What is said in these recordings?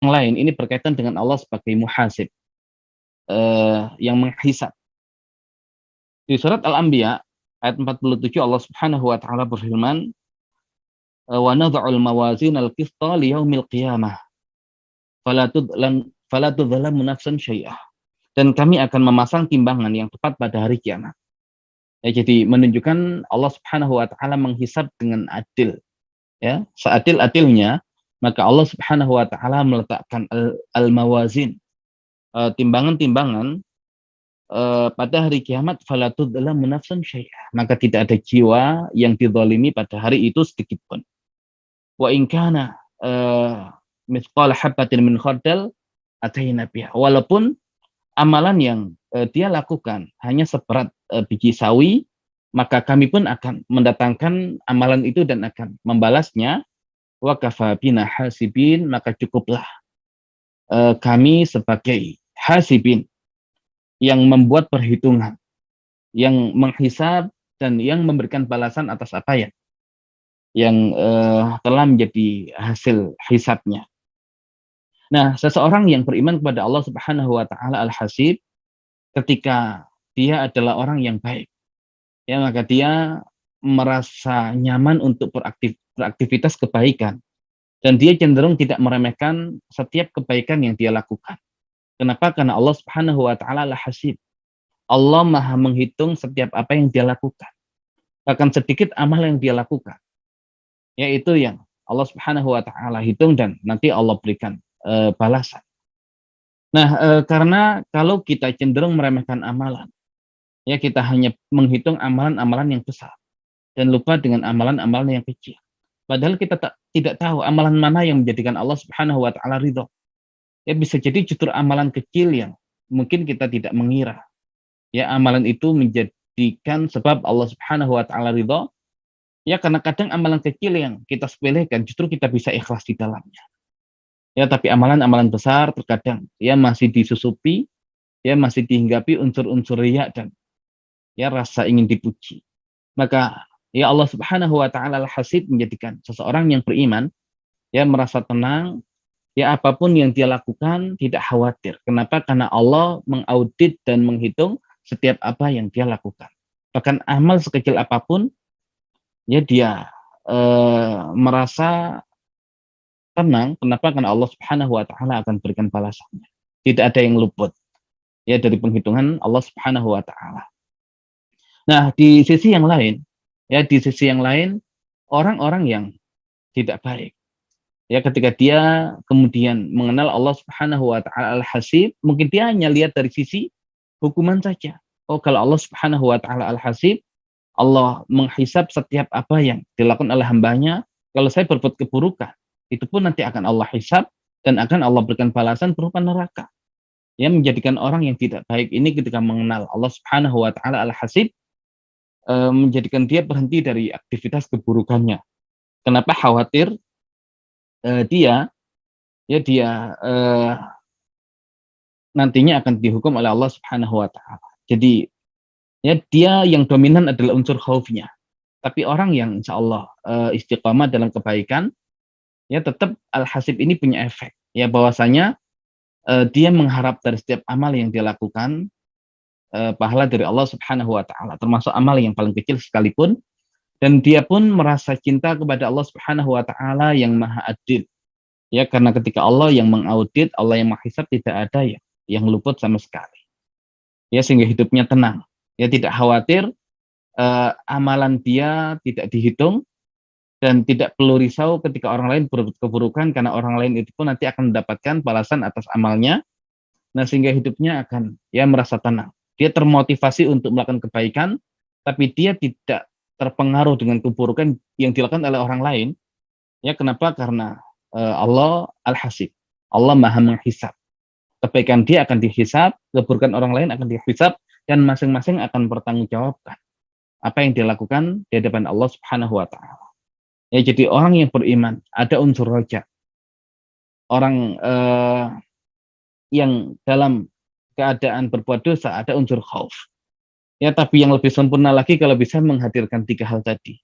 yang lain ini berkaitan dengan Allah sebagai muhasib, yang menghisab. Di surat Al-Anbiya ayat 47 Allah Subhanahu wa taala berfirman, "Wa nadha'ul mawazinal qista liyaumil qiyamah, fala tudzalam nafsun syai'ah." Dan kami akan memasang timbangan yang tepat pada hari kiamat. Ya, jadi menunjukkan Allah Subhanahu wa taala menghisab dengan adil, ya, seadil-adilnya, maka Allah Subhanahu wa taala meletakkan al-mawazin, timbangan-timbangan pada hari kiamat, fala tudzalam nafsun syai'ah, maka tidak ada jiwa yang dizalimi pada hari itu sedikit pun. Wa in kana mithqala habatin min khardal ataina biha, walaupun amalan yang dia lakukan hanya seberat biji sawi, maka kami pun akan mendatangkan amalan itu dan akan membalasnya. Wa kafa bina hasibin, maka cukuplah kami sebagai hasibin, yang membuat perhitungan, yang menghisab dan yang memberikan balasan atas apa yang telah menjadi hasil hisabnya. Nah, seseorang yang beriman kepada Allah Subhanahu wa taala Al-Hasib, ketika dia adalah orang yang baik, ya, maka dia merasa nyaman untuk beraktivitas kebaikan, dan dia cenderung tidak meremehkan setiap kebaikan yang dia lakukan. Kenapa? Karena Allah Subhanahu wa taala Al-Hasib. Allah Maha menghitung setiap apa yang dia lakukan. Bahkan sedikit amal yang dia lakukan, yaitu yang Allah Subhanahu wa taala hitung dan nanti Allah berikan balasan. Nah, karena kalau kita cenderung meremehkan amalan, ya, kita hanya menghitung amalan-amalan yang besar dan lupa dengan amalan-amalan yang kecil. Padahal kita tidak tahu amalan mana yang menjadikan Allah Subhanahu wa taala ridho. Ya, bisa jadi justru amalan kecil yang mungkin kita tidak mengira, ya, amalan itu menjadikan sebab Allah Subhanahu wa taala ridho. Ya, karena kadang amalan kecil yang kita sepelekan justru kita bisa ikhlas di dalamnya. Ya, tapi amalan-amalan besar terkadang ya masih disusupi, ya masih dihinggapi unsur-unsur riya dan ya rasa ingin dipuji. Maka ya Allah Subhanahu wa taala Al-Hasib menjadikan seseorang yang beriman ya merasa tenang, ya apapun yang dia lakukan tidak khawatir. Kenapa? Karena Allah mengaudit dan menghitung setiap apa yang dia lakukan. Bahkan amal sekecil apapun, ya dia merasa tenang. Kenapa? Karena Allah Subhanahu wa taala akan berikan balasannya. Tidak ada yang luput ya dari penghitungan Allah Subhanahu wa taala. Nah, di sisi yang lain, orang-orang yang tidak baik, ya, ketika dia kemudian mengenal Allah Subhanahu wa taala Al-Hasib, mungkin dia hanya lihat dari sisi hukuman saja. Oh, kalau Allah Subhanahu wa taala Al-Hasib, Allah menghisab setiap apa yang dilakukan oleh hambanya. Kalau saya berbuat keburukan, itu pun nanti akan Allah hisab dan akan Allah berikan balasan berupa neraka. Ya, menjadikan orang yang tidak baik ini ketika mengenal Allah Subhanahu wa taala Al-Hasib, menjadikan dia berhenti dari aktivitas keburukannya. Kenapa? Khawatir dia nantinya akan dihukum oleh Allah Subhanahu wa taala. Jadi ya dia yang dominan adalah unsur khaufnya. Tapi orang yang insya Allah istiqamah dalam kebaikan, ya tetap Al-Hasib ini punya efek. Ya, bahwasanya dia mengharap dari setiap amal yang dia lakukan pahala dari Allah Subhanahu wa taala, termasuk amal yang paling kecil sekalipun, dan dia pun merasa cinta kepada Allah Subhanahu wa taala yang Maha Adil. Ya, karena ketika Allah yang mengaudit, Allah yang menghisab, tidak ada yang luput sama sekali. Ya, sehingga hidupnya tenang. Ya, tidak khawatir amalan dia tidak dihitung dan tidak perlu risau ketika orang lain berbuat keburukan, karena orang lain itu pun nanti akan mendapatkan balasan atas amalnya. Nah, sehingga hidupnya akan ya merasa tenang. Dia termotivasi untuk melakukan kebaikan, tapi dia tidak terpengaruh dengan keburukan yang dilakukan oleh orang lain. Ya, kenapa? Karena Allah Al-Hasib. Allah Maha menghisab. Kebaikan dia akan dihisab, keburukan orang lain akan dihisab, dan masing-masing akan bertanggungjawabkan apa yang dia lakukan di hadapan Allah Subhanahu wa taala. Ya, jadi orang yang beriman ada unsur roja. Orang yang dalam keadaan berbuat dosa ada unsur khauf. Ya, tapi yang lebih sempurna lagi kalau bisa menghadirkan tiga hal tadi.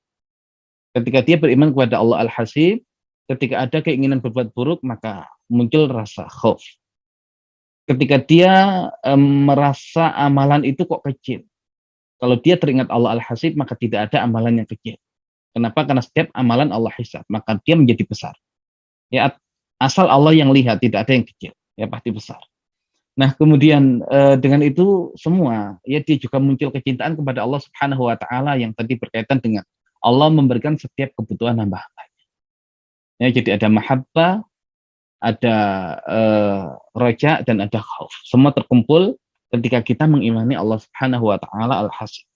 Ketika dia beriman kepada Allah Al-Hasib, ketika ada keinginan berbuat buruk, maka muncul rasa khauf. Ketika dia merasa amalan itu kok kecil. Kalau dia teringat Allah Al-Hasib, maka tidak ada amalan yang kecil. Kenapa? Karena setiap amalan Allah hisab, maka dia menjadi besar. Ya, asal Allah yang lihat, tidak ada yang kecil, ya pasti besar. Nah, kemudian dengan itu semua, ya dia juga muncul kecintaan kepada Allah Subhanahu wa taala yang tadi berkaitan dengan Allah memberikan setiap kebutuhan hamba-hambanya. Ya, jadi ada mahabbah, ada roja, dan ada khauf. Semua terkumpul ketika kita mengimani Allah Subhanahu wa taala Al-Hasib.